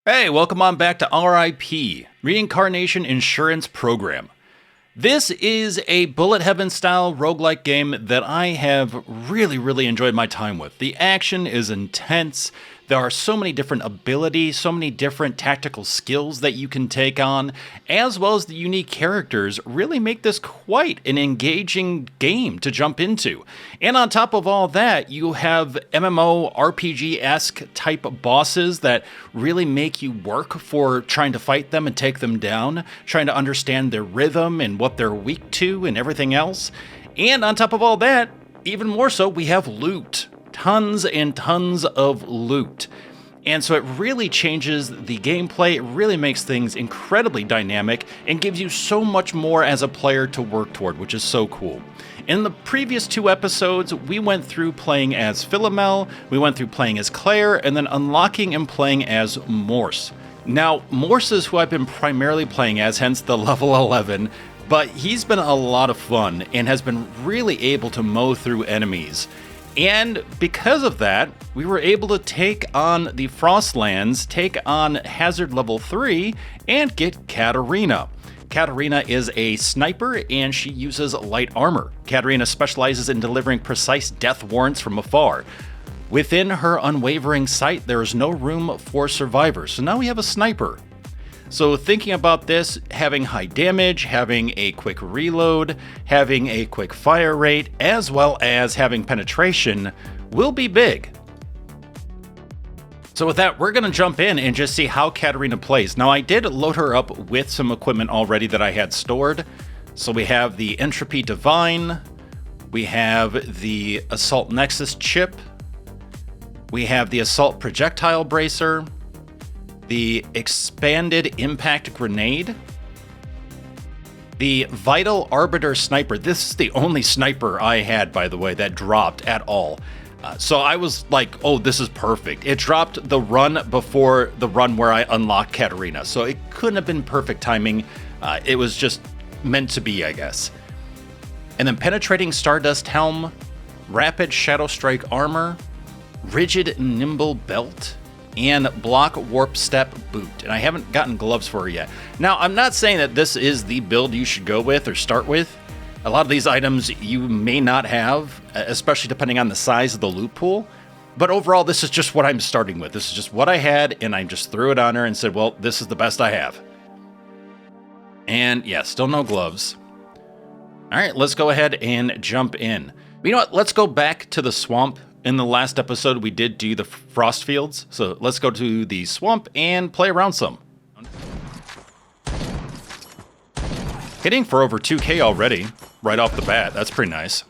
Hey, welcome on back to R.I.P, Reincarnation Insurance Program. This is a bullet heaven style roguelike game that I have really enjoyed my time with. The action is intense. There are so many different abilities, so many different tactical skills that you can take on, as well as the unique characters really make this quite an engaging game to jump into. And on top of all that, you have MMO RPG-esque type bosses that really make you work for trying to fight them and take them down, trying to understand their rhythm and what they're weak to and everything else. And on top of all that, even more so, we have loot. Tons and tons of loot. And so it really changes the gameplay, it really makes things incredibly dynamic, and gives you so much more as a player to work toward, which is so cool. In the previous two episodes, we went through playing as Philomel, we went through playing as Claire, and then unlocking and playing as Morse. Now, Morse is who I've been primarily playing as, hence the level 11, but he's been a lot of fun and has been really able to mow through enemies. And because of that, we were able to take on the Frostlands, take on Hazard Level 3, and get Katerina. Katerina is a sniper, and she uses light armor. Katerina specializes in delivering precise death warrants from afar. Within her unwavering sight, there is no room for survivors, so now we have a sniper. So thinking about this, having high damage, having a quick reload, having a quick fire rate, as well as having penetration will be big. So with that, we're going to jump in and just see how Katerina plays. Now I did load her up with some equipment already that I had stored. So we have the Entropy Divine, we have the Assault Nexus chip, we have the Assault Projectile Bracer, the Expanded Impact Grenade, the Vital Arbiter Sniper. This is the only sniper I had, by the way, that dropped at all. So I was like, oh, this is perfect. It dropped the run before the run where I unlocked Katerina, so it couldn't have been perfect timing. It was just meant to be, I guess. And then Penetrating Stardust Helm, Rapid Shadow Strike Armor, Rigid Nimble Belt, and Block Warp Step Boot. And I haven't gotten gloves for her yet. Now, I'm not saying that this is the build you should go with or start with. A lot of these items you may not have, especially depending on the size of the loot pool. But overall, this is just what I'm starting with. This is just what I had, and I just threw it on her and said, well, this is the best I have. And yeah, still no gloves. All right, let's go ahead and jump in. You know what? Let's go back to the swamp. In the last episode, we did do the frost fields, so let's go to the swamp and play around some. Hitting for over 2K already, right off the bat. That's pretty nice.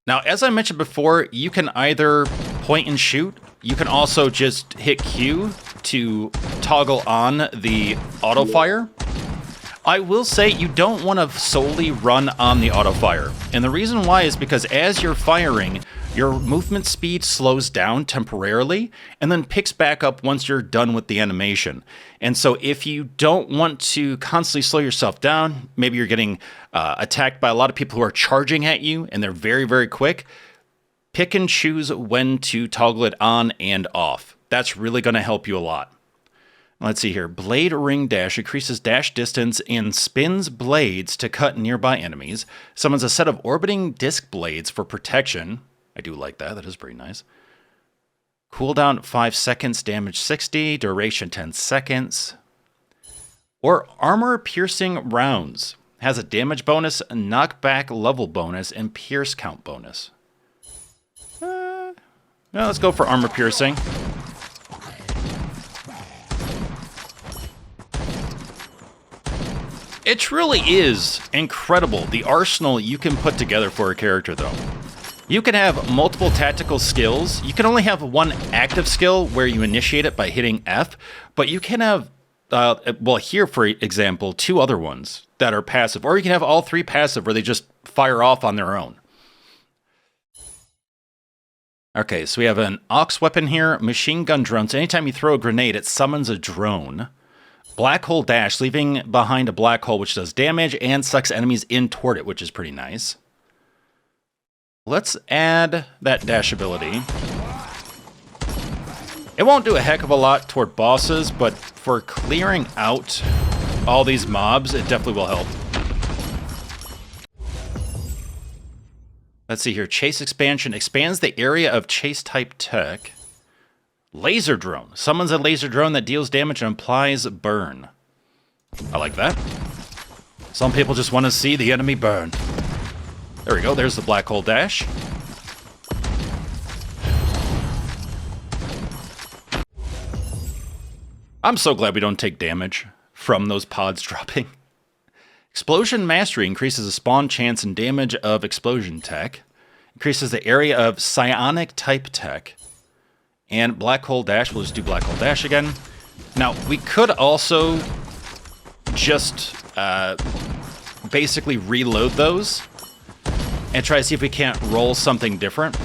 Now, as I mentioned before, you can either point and shoot. You can also just hit Q to toggle on the auto fire. I will say you don't want to solely run on the auto fire. And the reason why is because as you're firing, your movement speed slows down temporarily and then picks back up once you're done with the animation. And so if you don't want to constantly slow yourself down, maybe you're getting attacked by a lot of people who are charging at you and they're very quick, pick and choose when to toggle it on and off. That's really going to help you a lot. Let's see here. Blade Ring Dash increases dash distance and spins blades to cut nearby enemies. Summons a set of orbiting disc blades for protection. I do like that. That is pretty nice. Cooldown 5 seconds, damage 60, duration 10 seconds. Or Armor Piercing Rounds. Has a damage bonus, a knockback level bonus, and pierce count bonus. Let's go for Armor Piercing. It truly is incredible, the arsenal you can put together for a character, though. You can have multiple tactical skills. You can only have one active skill where you initiate it by hitting F, but you can have, well, here, for example, 2 other ones that are passive, or you can have all 3 passive where they just fire off on their own. Okay, so we have an Aux weapon here, machine gun drones. Anytime you throw a grenade, it summons a drone. Black Hole Dash, leaving behind a black hole which does damage and sucks enemies in toward it, which is pretty nice. Let's add that dash ability. It won't do a heck of a lot toward bosses, but for clearing out all these mobs, it definitely will help. Let's see here. Chase expansion expands the area of chase type tech. Laser drone. Summons a laser drone that deals damage and implies burn. I like that. Some people just want to see the enemy burn. There we go. There's the black hole dash. I'm so glad we don't take damage from those pods dropping. Explosion Mastery increases the spawn chance and damage of explosion tech. Increases the area of psionic type tech. And Black Hole Dash, we'll just do Black Hole Dash again. Now, we could also just basically reload those and try to see if we can't roll something different.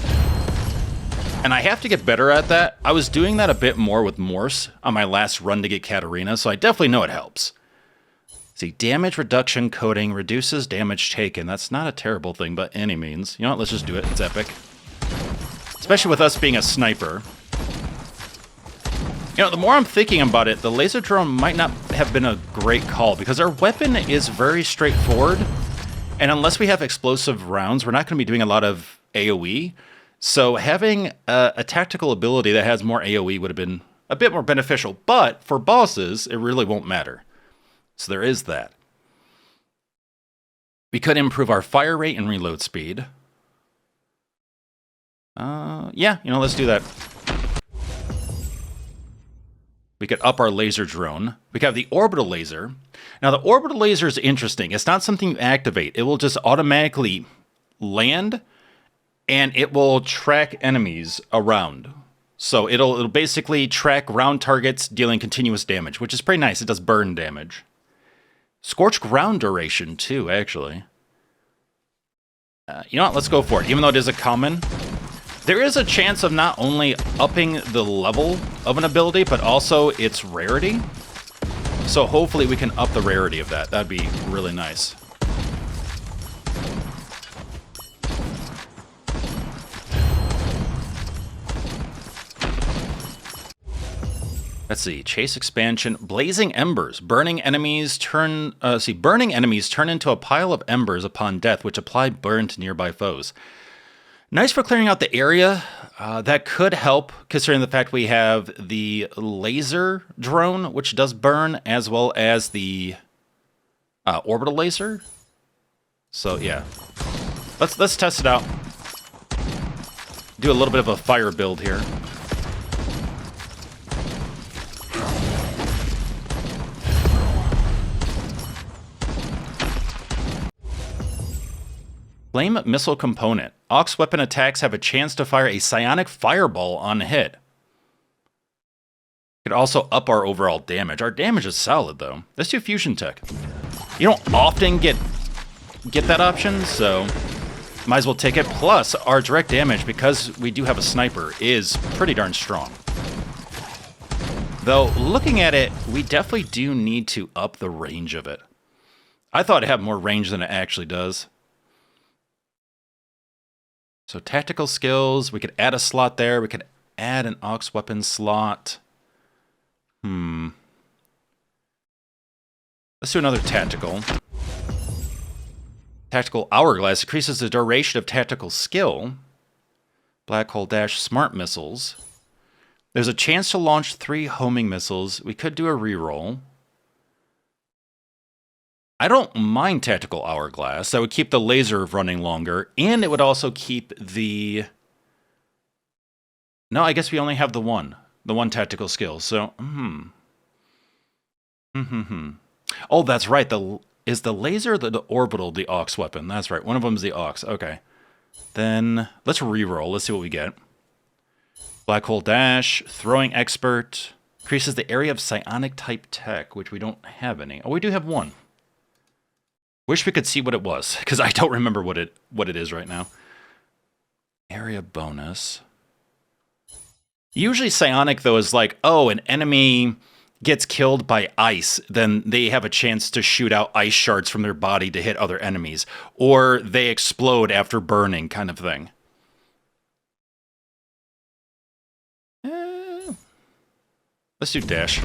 And I have to get better at that. I was doing that a bit more with Morse on my last run to get Katerina, so I definitely know it helps. See, damage reduction coding reduces damage taken. That's not a terrible thing by any means. You know what, let's just do it. It's epic. Especially with us being a sniper. You know, the more I'm thinking about it, the laser drone might not have been a great call because our weapon is very straightforward. And unless we have explosive rounds, we're not going to be doing a lot of AoE. So having a tactical ability that has more AoE would have been a bit more beneficial. But for bosses, it really won't matter. So there is that. We could improve our fire rate and reload speed. Yeah, you know, let's do that. We could up our laser drone. We could have the orbital laser. Now, the orbital laser is interesting. It's not something you activate. It will just automatically land, and it will track enemies around. So it'll basically track round targets dealing continuous damage, which is pretty nice. It does burn damage. Scorched ground duration, too, actually. You know what? Let's go for it. Even though it is a common, there is a chance of not only upping the level of an ability, but also its rarity. So hopefully we can up the rarity of that. That'd be really nice. Let's see, chase expansion, blazing embers. Burning enemies turn into a pile of embers upon death, which apply burn to nearby foes. Nice for clearing out the area. That could help, considering the fact we have the laser drone, which does burn, as well as the orbital laser. So yeah, let's test it out. Do a little bit of a fire build here. Flame missile component. Aux weapon attacks have a chance to fire a psionic fireball on hit. Could also up our overall damage. Our damage is solid though. Let's do fusion tech. You don't often get that option, so might as well take it. Plus, our direct damage, because we do have a sniper, is pretty darn strong. Though, looking at it, we definitely do need to up the range of it. I thought it had more range than it actually does. So tactical skills, we could add a slot there. We could add an aux weapon slot. Let's do another tactical. Tactical hourglass increases the duration of tactical skill. Black hole dash smart missiles. There's a chance to launch 3 homing missiles. We could do a reroll. I don't mind tactical hourglass. That would keep the laser running longer, and it would also keep the... No, I guess we only have the one tactical skill. So, Oh, that's right. Is the laser the orbital the aux weapon? That's right. One of them is the aux. Okay. Then let's reroll. Let's see what we get. Black hole dash, throwing expert, increases the area of psionic type tech, which we don't have any. Oh, we do have one. Wish we could see what it was, because I don't remember what it is right now. Area bonus. Usually psionic, though, is like, oh, an enemy gets killed by ice, then they have a chance to shoot out ice shards from their body to hit other enemies. Or they explode after burning, kind of thing. Let's do dash.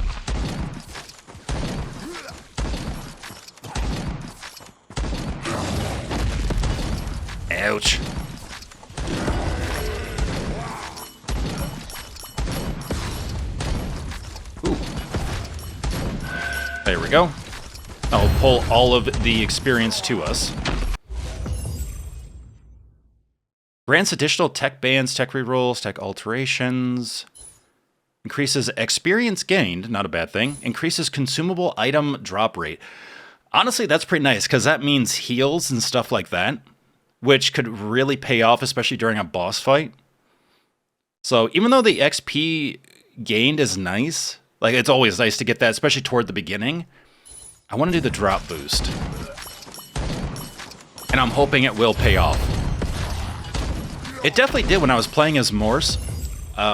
Ouch. Ooh. There we go. I'll pull all of the experience to us. Grants additional tech bans, tech rerolls, tech alterations. Increases experience gained, not a bad thing. Increases consumable item drop rate. Honestly, that's pretty nice, because that means heals and stuff like that, which could really pay off, especially during a boss fight. So even though the XP gained is nice, like it's always nice to get that, especially toward the beginning, I want to do the drop boost. And I'm hoping it will pay off. It definitely did when I was playing as Morse,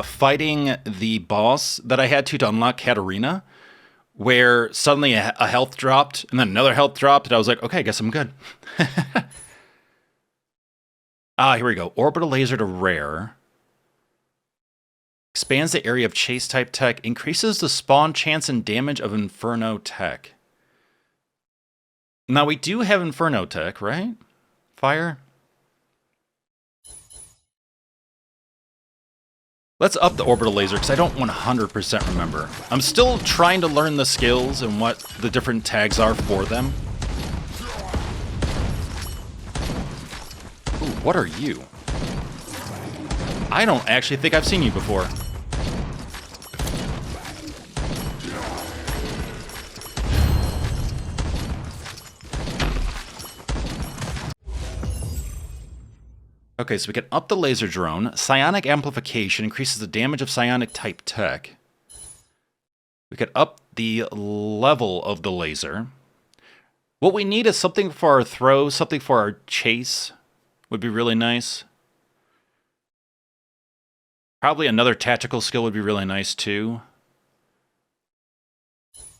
fighting the boss that I had to unlock Katerina, where suddenly a health dropped, and then another health dropped, and I was like, okay, I guess I'm good. Here we go. Orbital laser to rare. Expands the area of chase type tech. Increases the spawn chance and damage of Inferno tech. Now we do have Inferno tech, right? Fire? Let's up the orbital laser, because I don't 100% remember. I'm still trying to learn the skills and what the different tags are for them. Ooh, what are you? I don't actually think I've seen you before. Okay, so we can up the laser drone. Psionic amplification increases the damage of psionic type tech. We could up the level of the laser. What we need is something for our throw, something for our chase. Would be really nice. Probably another tactical skill would be really nice too.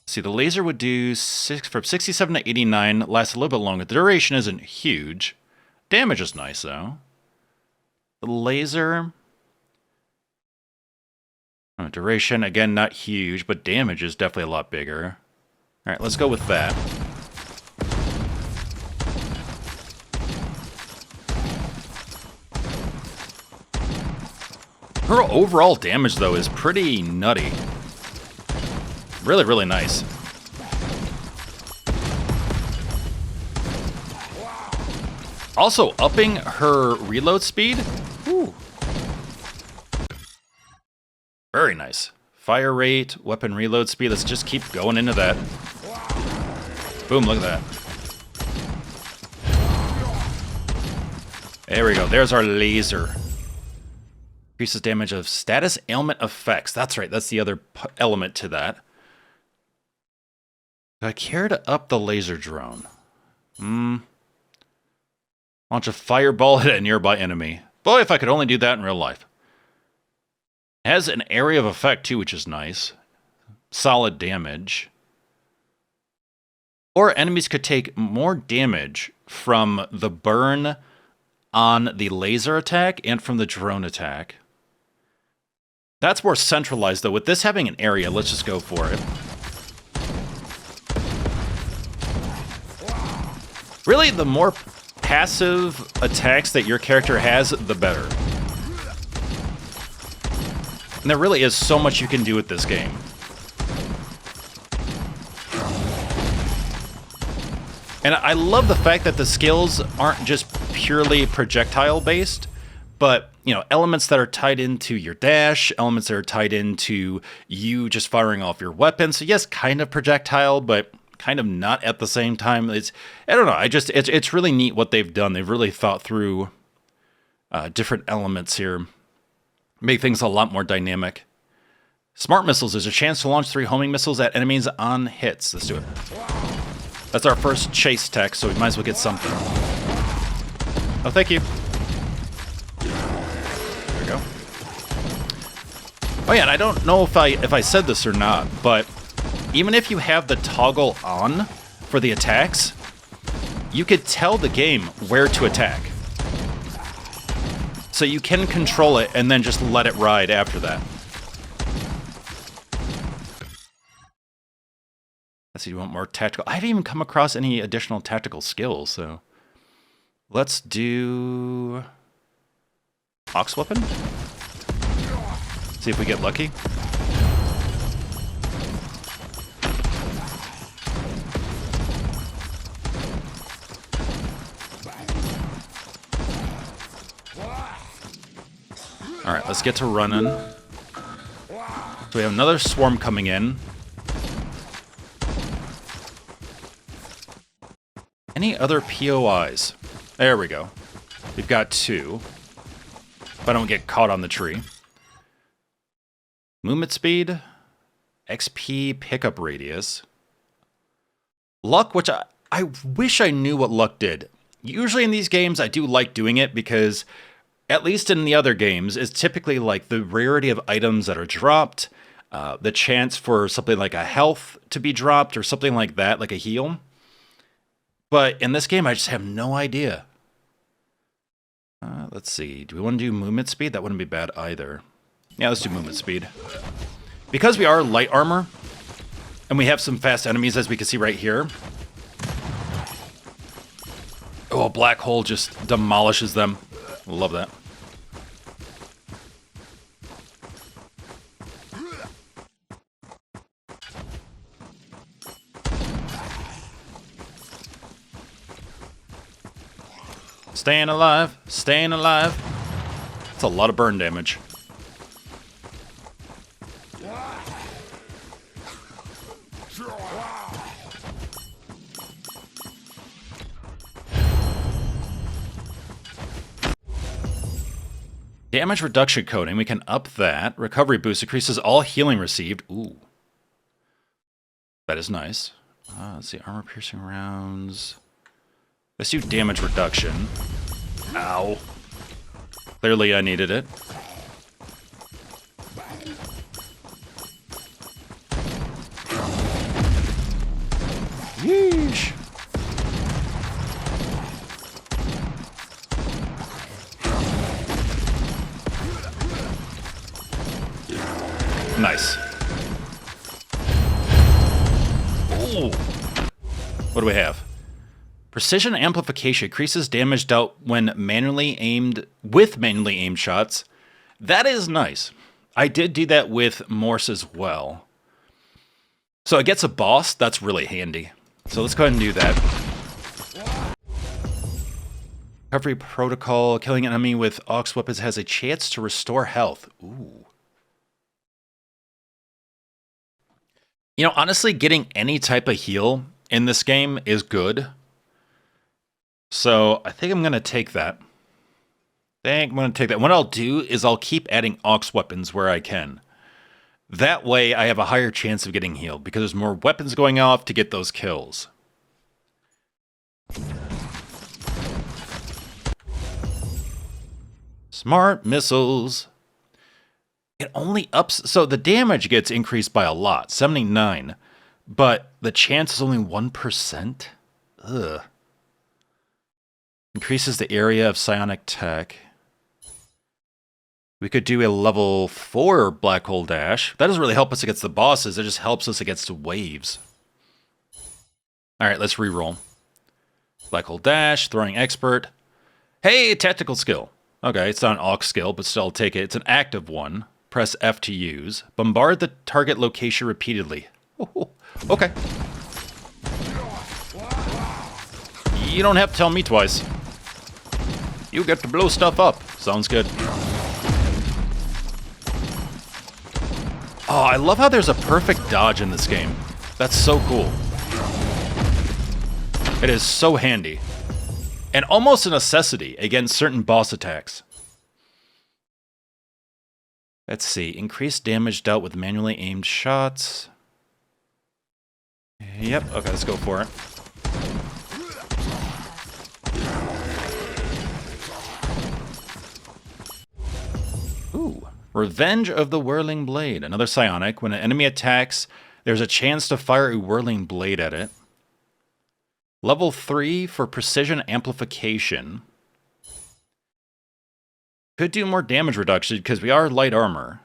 See, the laser would do from 67 to 89, lasts a little bit longer. The duration isn't huge. Damage is nice though. The laser, duration, again, not huge, but damage is definitely a lot bigger. All right, let's go with that. Her overall damage, though, is pretty nutty. Really, really nice. Also, upping her reload speed. Ooh. Very nice. Fire rate, weapon reload speed. Let's just keep going into that. Boom, look at that. There we go. There's our laser. Increases damage of status ailment effects. That's right. That's the other element to that. Do I care to up the laser drone? Launch a fireball at a nearby enemy. Boy, if I could only do that in real life. It has an area of effect too, which is nice. Solid damage. Or enemies could take more damage from the burn on the laser attack and from the drone attack. That's more centralized though. With this having an area, let's just go for it. Really, the more passive attacks that your character has, the better. And there really is so much you can do with this game. And I love the fact that the skills aren't just purely projectile based, but, you know, elements that are tied into your dash, elements that are tied into you just firing off your weapon. So yes, kind of projectile, but kind of not at the same time. I don't know. It's really neat what they've done. They've really thought through different elements here. Make things a lot more dynamic. Smart missiles. There's a chance to launch 3 homing missiles at enemies on hits. Let's do it. That's our first chase tech, so we might as well get something. Oh, thank you. There we go. Oh yeah, and I don't know if I said this or not, but even if you have the toggle on for the attacks, you could tell the game where to attack. So you can control it and then just let it ride after that. Let's see, do you want more tactical? I haven't even come across any additional tactical skills, so let's do Ox Weapon. See if we get lucky. All right, let's get to running. So we have another swarm coming in. Any other POIs? There we go. We've got 2. If I don't get caught on the tree. Movement speed. XP pickup radius. Luck, which I wish I knew what luck did. Usually in these games, I do like doing it because, at least in the other games, it's typically like the rarity of items that are dropped, the chance for something like a health to be dropped or something like that, like a heal. But in this game, I just have no idea. Let's see. Do we want to do movement speed? That wouldn't be bad either. Yeah, let's do movement speed. Because we are light armor, and we have some fast enemies, as we can see right here. Oh, a black hole just demolishes them. Love that. Staying alive, staying alive. That's a lot of burn damage. Damage reduction coding, we can up that. Recovery boost increases all healing received. Ooh. That is nice. Let's see, armor piercing rounds. Let's do damage reduction. Ow. Clearly I needed it. Yeesh. Nice. Ooh. What do we have? Precision amplification increases damage dealt when manually aimed shots. That is nice. I did do that with Morse as well. So it gets a boss. That's really handy. So let's go ahead and do that. Recovery protocol. Killing an enemy with Ox weapons has a chance to restore health. Ooh. You know, honestly, getting any type of heal in this game is good. So I think I'm going to take that. What I'll do is I'll keep adding Ox weapons where I can. That way I have a higher chance of getting healed because there's more weapons going off to get those kills. Smart missiles. It only ups, so the damage gets increased by a lot, 79, but the chance is only 1%? Ugh. Increases the area of psionic tech. We could do a level 4 black hole dash. That doesn't really help us against the bosses, it just helps us against waves. Alright, let's reroll. Black hole dash, throwing expert. Hey, tactical skill. Okay, it's not an Ox skill, but still I'll take it. It's an active one. Press F to use. Bombard the target location repeatedly. Oh, okay. You don't have to tell me twice. You get to blow stuff up. Sounds good. Oh, I love how there's a perfect dodge in this game. That's so cool. It is so handy. And almost a necessity against certain boss attacks. Let's see. Increased damage dealt with manually aimed shots. Yep. Okay, let's go for it. Ooh. Revenge of the Whirling Blade. Another psionic. When an enemy attacks, there's a chance to fire a whirling blade at it. Level 3 for precision amplification. Could do more damage reduction because we are light armor.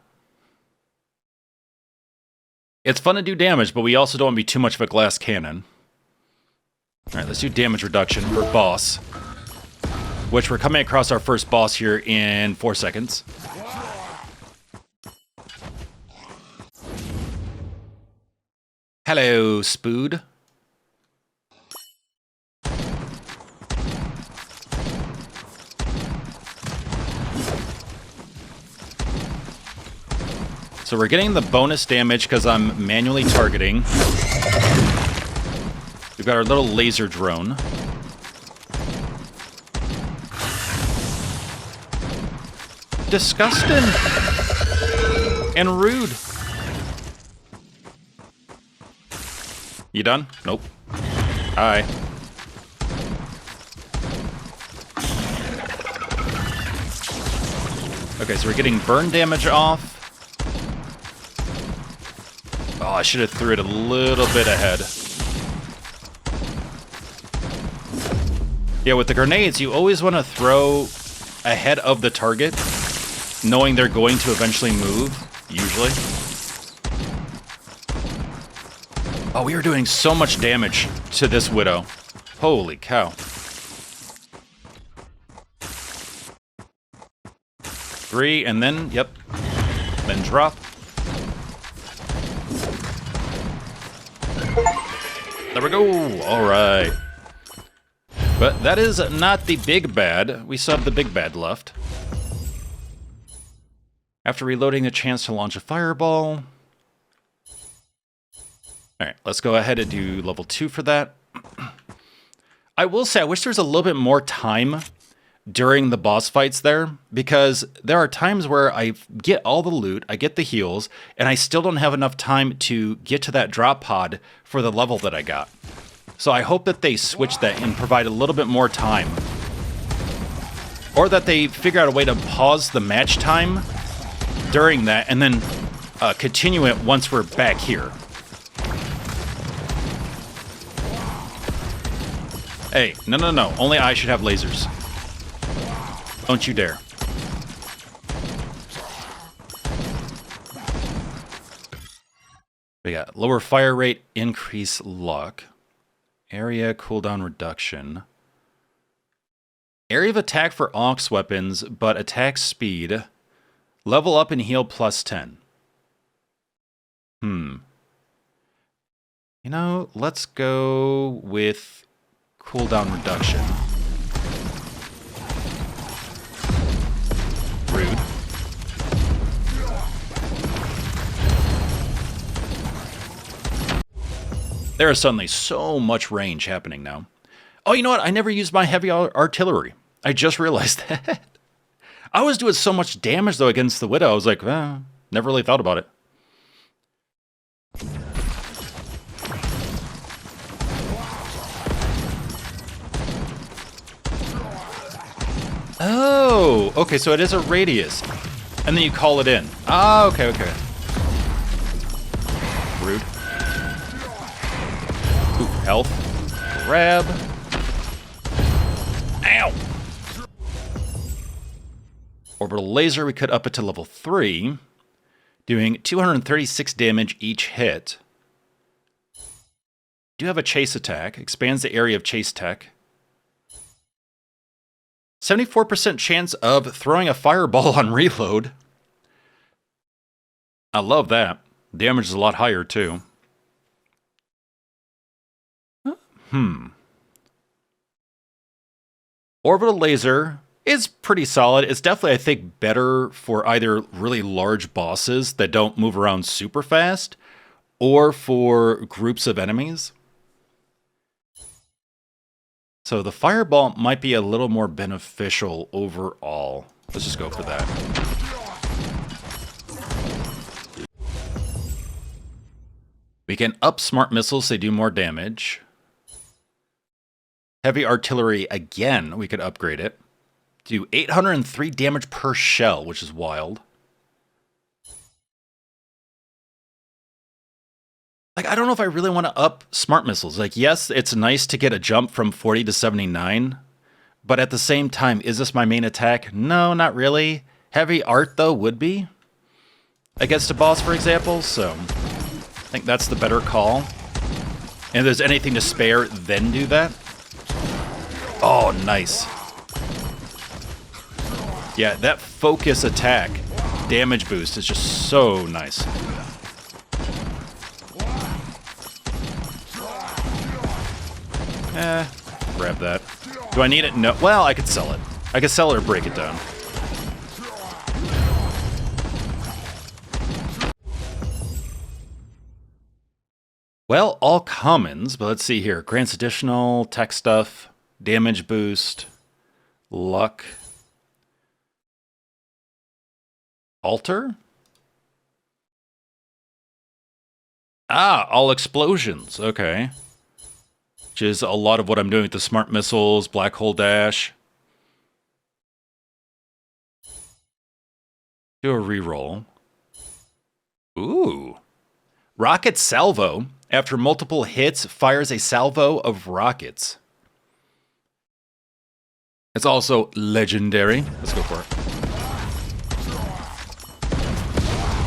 It's fun to do damage, but we also don't want to be too much of a glass cannon. Alright, let's do damage reduction for boss. Which we're coming across our first boss here in 4 seconds. Hello, Spood. So we're getting the bonus damage because I'm manually targeting. We've got our little laser drone. Disgusting. And rude. You done? Nope. Hi. Okay, so we're getting burn damage off. Oh, I should have threw it a little bit ahead. Yeah, with the grenades, you always want to throw ahead of the target, knowing they're going to eventually move, usually. Oh, we are doing so much damage to this Widow. Holy cow. 3, and then, yep. Then drop. There we go. All right. But that is not the big bad. We still have the big bad left. After reloading, the chance to launch a fireball. All right, let's go ahead and do level 2 for that. I will say, I wish there was a little bit more time during the boss fights there, because there are times where I get all the loot, I get the heals, and I still don't have enough time to get to that drop pod for the level that I got. So I hope that they switch that and provide a little bit more time. Or that they figure out a way to pause the match time during that and then continue it once we're back here. Hey, no. Only I should have lasers. Don't you dare. We got lower fire rate, increase luck. Area cooldown reduction. Area of attack for aux weapons, but attack speed. Level up and heal plus 10. You know, let's go with cooldown reduction. Rude. There is suddenly so much range happening now. Oh, you know what? I never used my heavy artillery. I just realized that. I was doing so much damage, though, against the Widow. I was like, never really thought about it. Oh, okay, so it is a radius. And then you call it in. Ah, okay. Rude. Ooh, health. Grab. Ow! Orbital laser, we could up it to level 3, doing 236 damage each hit. Do have a chase attack, expands the area of chase tech. 74% chance of throwing a fireball on reload. I love that. Damage is a lot higher, too. Orbital laser is pretty solid. It's definitely, I think, better for either really large bosses that don't move around super fast, or for groups of enemies. So the fireball might be a little more beneficial overall. Let's just go for that. We can up smart missiles, they do more damage. Heavy artillery, again, we could upgrade it. Do 803 damage per shell, which is wild. Like, I don't know if I really want to up smart missiles. Like, yes, it's nice to get a jump from 40 to 79, but at the same time, is this my main attack? No, not really. Heavy art, though, would be. Against a boss, for example, so... think that's the better call. And if there's anything to spare, then do that. Oh, nice. Yeah, that focus attack damage boost is just so nice. Grab that. Do I need it? No. Well, I could sell it. I could sell it or break it down. Well, all commons, but let's see here. Grants additional tech stuff, damage boost, luck. Alter? Ah, all explosions. Okay. Which is a lot of what I'm doing with the smart missiles, black hole dash. Do a reroll. Ooh. Rocket salvo. After multiple hits, fires a salvo of rockets. It's also legendary. Let's go for it.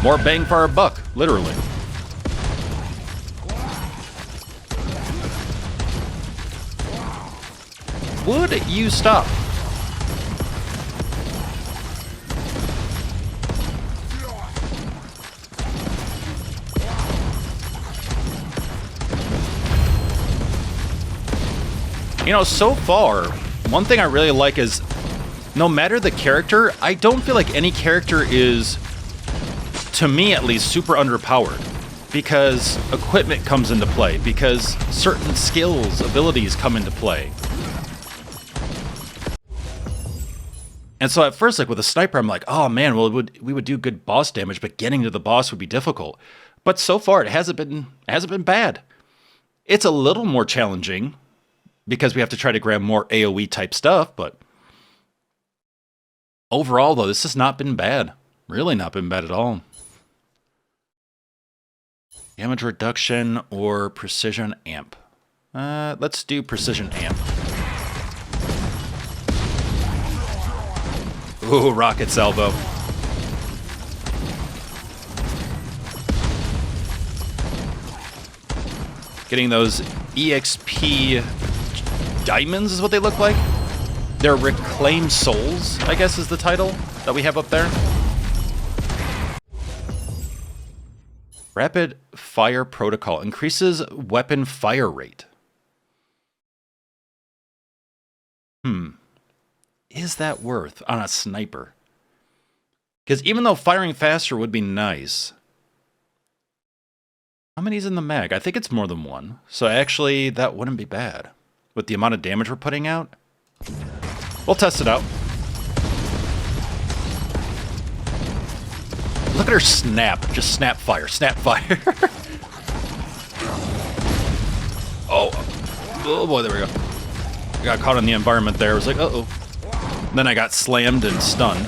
More bang for our buck, literally. Would you stop? You know, so far, one thing I really like is, no matter the character, I don't feel like any character is, to me at least, super underpowered. Because equipment comes into play, because certain skills, abilities come into play. And so at first, like with a sniper, I'm like, oh man, well, we would do good boss damage, but getting to the boss would be difficult. But so far, it hasn't been bad. It's a little more challenging, because we have to try to grab more AoE type stuff, but overall, though, this has not been bad. Really not been bad at all. Damage reduction or precision amp. Let's do precision amp. Ooh, rocket salvo. Getting those EXP diamonds is what they look like. They're reclaimed souls, I guess is the title that we have up there. Rapid fire protocol increases weapon fire rate. Is that worth on a sniper? Because even though firing faster would be nice, how many's in the mag? I think it's more than one. So actually, that wouldn't be bad. With the amount of damage we're putting out. We'll test it out. Look at her snap. Just snap fire. Snap fire. Oh boy, there we go. I got caught in the environment there. I was like, uh-oh. Then I got slammed and stunned.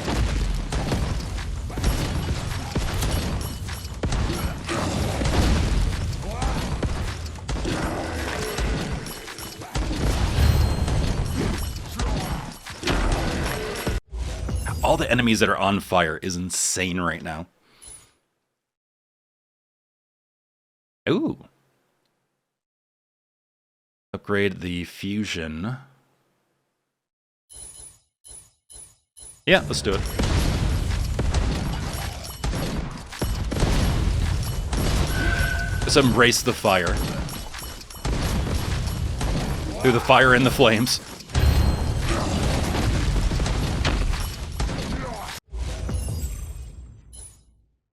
All the enemies that are on fire is insane right now. Ooh. Upgrade the fusion. Yeah, let's do it. Let's embrace the fire. Through the fire and the flames.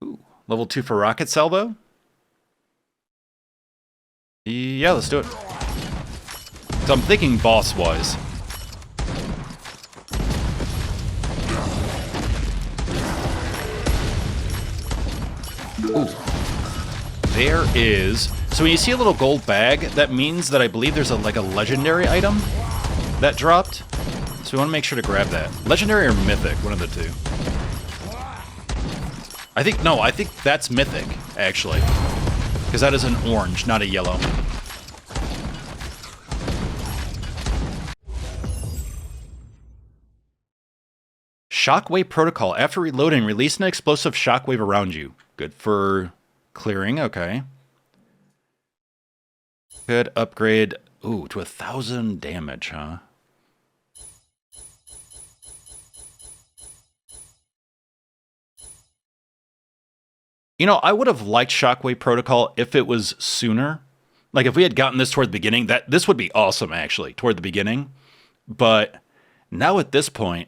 Ooh, level 2 for rocket salvo? Yeah, let's do it. So I'm thinking boss-wise. Ooh. There is... So when you see a little gold bag, that means that I believe there's a legendary item that dropped. So we want to make sure to grab that. Legendary or mythic, one of the two. I think that's mythic, actually. Because that is an orange, not a yellow. Shockwave protocol. After reloading, release an explosive shockwave around you. Good for clearing, okay. Could upgrade, ooh, to 1,000 damage, huh? You know, I would have liked Shockwave Protocol if it was sooner. Like, if we had gotten this toward the beginning, this would be awesome, actually, toward the beginning. But now at this point,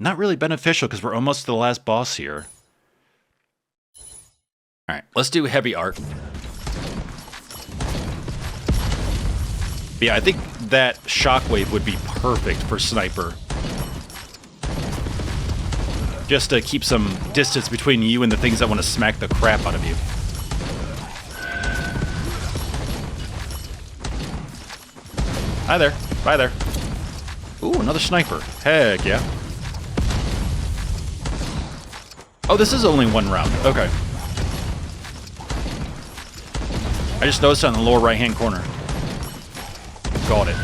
not really beneficial because we're almost to the last boss here. All right, let's do heavy art. Yeah, I think that Shockwave would be perfect for Sniper. Just to keep some distance between you and the things that want to smack the crap out of you. Hi there. Bye there. Ooh, another Sniper. Heck yeah. Oh, this is only one round. Okay. I just noticed it on the lower right-hand corner. Got it.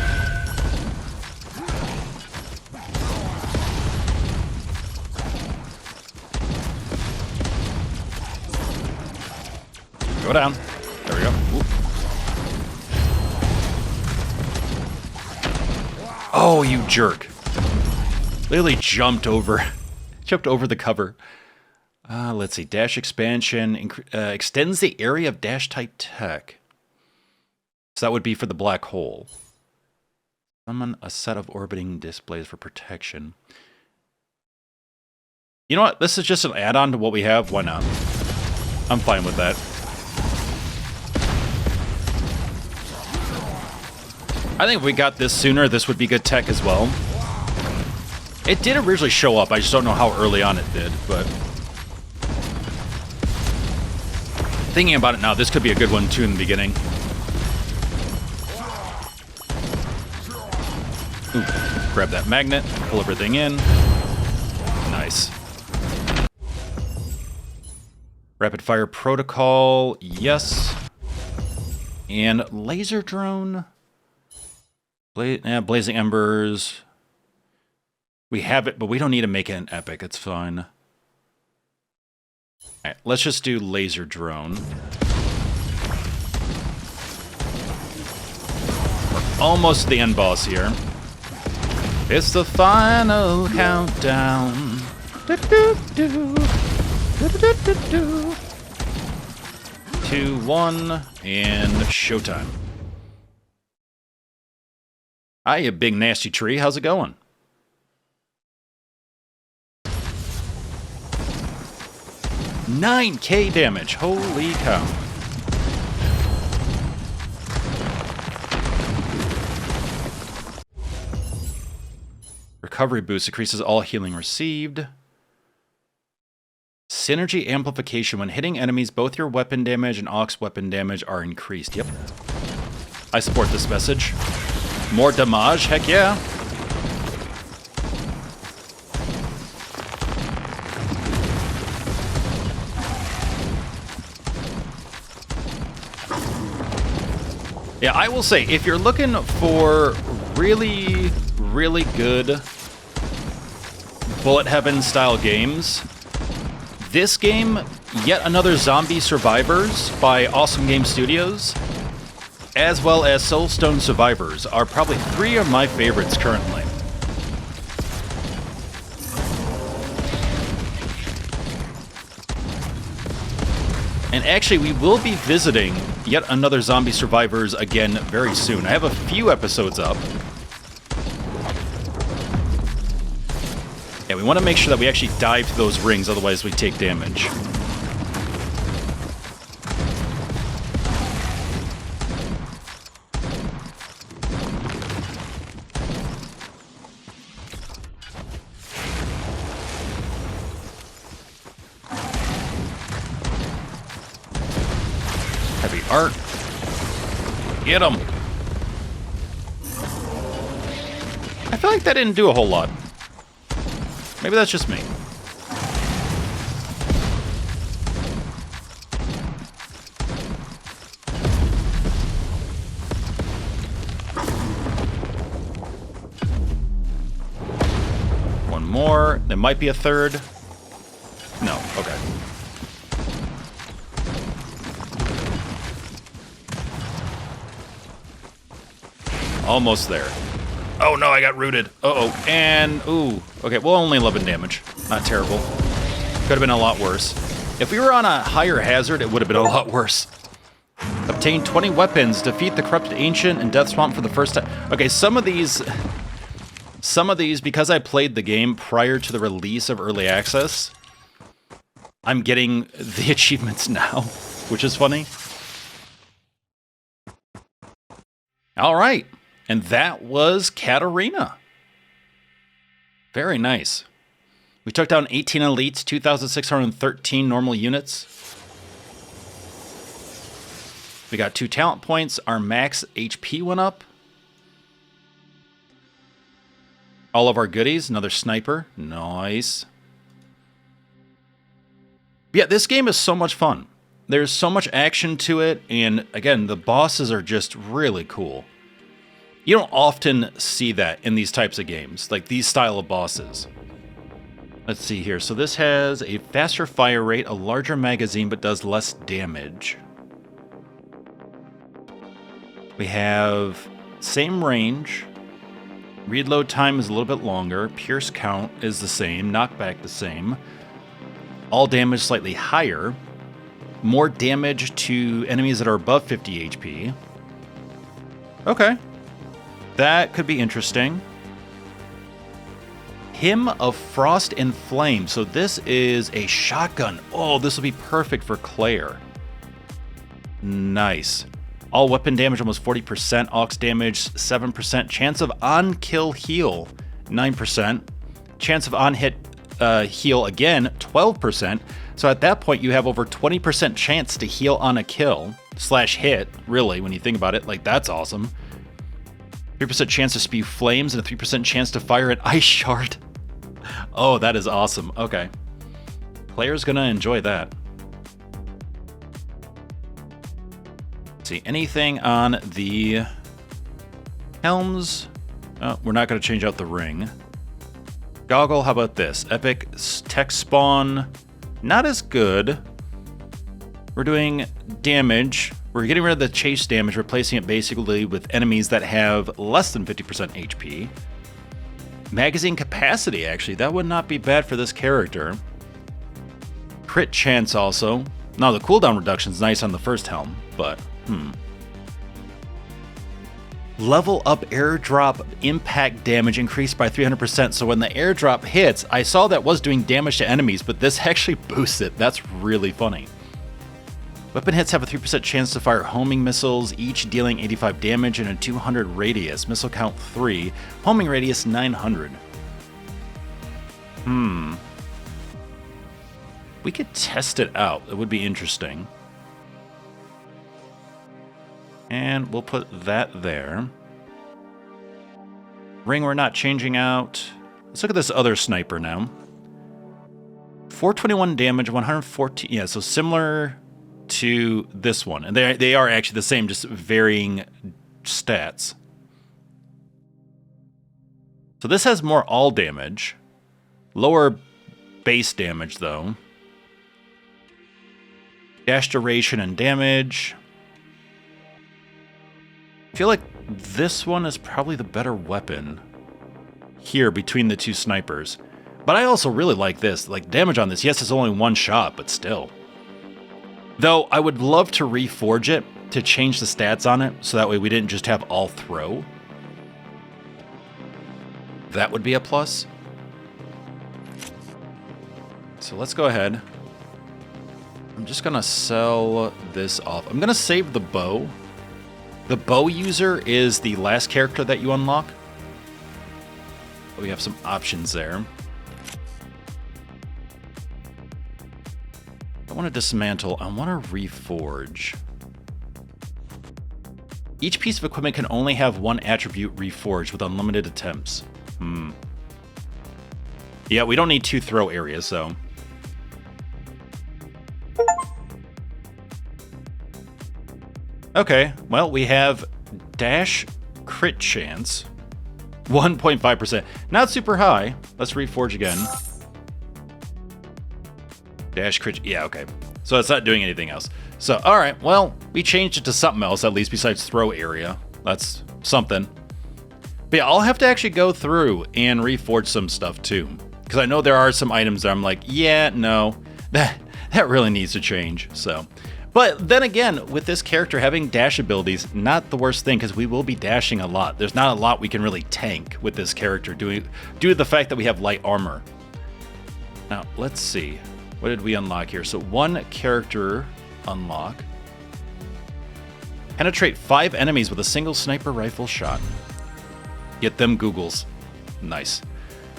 Go down. There we go. Ooh. Oh, you jerk. Literally jumped over the cover. Let's see. Dash expansion extends the area of dash type tech. So that would be for the black hole. Summon a set of orbiting displays for protection. You know what? This is just an add-on to what we have. Why not? I'm fine with that. I think if we got this sooner, this would be good tech as well. It did originally show up. I just don't know how early on it did, but... Thinking about it now, this could be a good one too in the beginning. Ooh, grab that magnet, pull everything in. Nice. Rapid fire protocol, yes. And laser drone. Blazing embers. We have it, but we don't need to make it an epic. It's fine. Alright, let's just do laser drone. We're almost the end boss here. It's the final countdown. 2, 1, and showtime. Hi, you big nasty tree. How's it going? $9,000 damage. Holy cow. Recovery boost increases all healing received. Synergy amplification. When hitting enemies, both your weapon damage and aux weapon damage are increased. Yep. I support this message. More damage? Heck yeah. Yeah, I will say, if you're looking for really, really good Bullet Heaven style games, this game, Yet Another Zombie Survivors by Awesome Game Studios, as well as Soulstone Survivors, are probably 3 of my favorites currently. And actually, we will be visiting Yet Another Zombie Survivors again very soon. I have a few episodes up. Yeah, we want to make sure that we actually dive through those rings, otherwise we take damage. Heavy art. Get him. I feel like that didn't do a whole lot. Maybe that's just me. One more. There might be a third. No. Okay. Almost there. Oh no, I got rooted. Uh-oh. And, ooh. Okay, well, only 11 damage. Not terrible. Could have been a lot worse. If we were on a higher hazard, it would have been a lot worse. Obtain 20 weapons. Defeat the corrupted ancient and death swamp for the first time. Okay, some of these, because I played the game prior to the release of Early Access, I'm getting the achievements now, which is funny. All right. And that was Katerina. Very nice. We took down 18 elites, 2,613 normal units. We got 2 talent points. Our max HP went up. All of our goodies. Another sniper. Nice. Yeah, this game is so much fun. There's so much action to it. And again, the bosses are just really cool. You don't often see that in these types of games, like these style of bosses. Let's see here. So this has a faster fire rate, a larger magazine, but does less damage. We have same range. Reload time is a little bit longer. Pierce count is the same. Knockback the same. All damage slightly higher. More damage to enemies that are above 50 HP. Okay. That could be interesting. Hymn of Frost and Flame. So this is a shotgun. Oh, this will be perfect for Claire. Nice. All weapon damage almost 40%. Aux damage 7%. Chance of on-kill heal 9%. Chance of on-hit heal again 12%. So at that point you have over 20% chance to heal on a kill / hit. Really, when you think about it, like that's awesome. 3% chance to spew flames and a 3% chance to fire an ice shard. Oh, that is awesome. Okay. Player's gonna enjoy that. Let's see, anything on the helms? Oh, we're not gonna change out the ring. Goggle, how about this? Epic tech spawn, not as good. We're doing damage. We're getting rid of the chase damage, replacing it basically with enemies that have less than 50% HP. Magazine capacity, actually, that would not be bad for this character. Crit chance also. Now, the cooldown reduction is nice on the first helm, but, Level up airdrop impact damage increased by 300%, so when the airdrop hits, I saw that was doing damage to enemies, but this actually boosts it. That's really funny. Weapon hits have a 3% chance to fire homing missiles, each dealing 85 damage and a 200 radius. Missile count 3, homing radius 900. We could test it out. It would be interesting. And we'll put that there. Ring we're not changing out. Let's look at this other sniper now. 421 damage, 114. Yeah, so similar to this one, and they are actually the same, just varying stats. So this has more all damage, lower base damage though. Dash duration and damage. I feel like this one is probably the better weapon here between the two snipers, but I also really like this. Like damage on this, yes, it's only one shot, but still. Though, I would love to reforge it to change the stats on it, so that way we didn't just have all throw. That would be a plus. So let's go ahead. I'm just gonna sell this off. I'm gonna save the bow. The bow user is the last character that you unlock. We have some options there. I want to dismantle. I want to reforge. Each piece of equipment can only have one attribute reforged with unlimited attempts. Yeah, we don't need 2 throw areas, though. Okay, well, we have dash crit chance. 1.5%. Not super high. Let's reforge again. Dash crit, yeah, okay. So it's not doing anything else. So, alright, well, we changed it to something else, at least besides throw area. That's something. But yeah, I'll have to actually go through and reforge some stuff too. Because I know there are some items that I'm like, yeah, no, that really needs to change, so. But then again, with this character having dash abilities, not the worst thing, because we will be dashing a lot. There's not a lot we can really tank with this character due to the fact that we have light armor. Now, let's see. What did we unlock here? So 1 character unlock. Penetrate 5 enemies with a single sniper rifle shot. Get them Googles. Nice.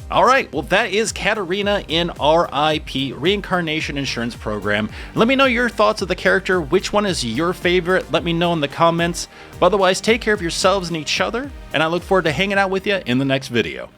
All right, well, that is Katerina in R.I.P. Reincarnation Insurance Program. Let me know your thoughts of the character. Which one is your favorite? Let me know in the comments. But otherwise, take care of yourselves and each other, and I look forward to hanging out with you in the next video.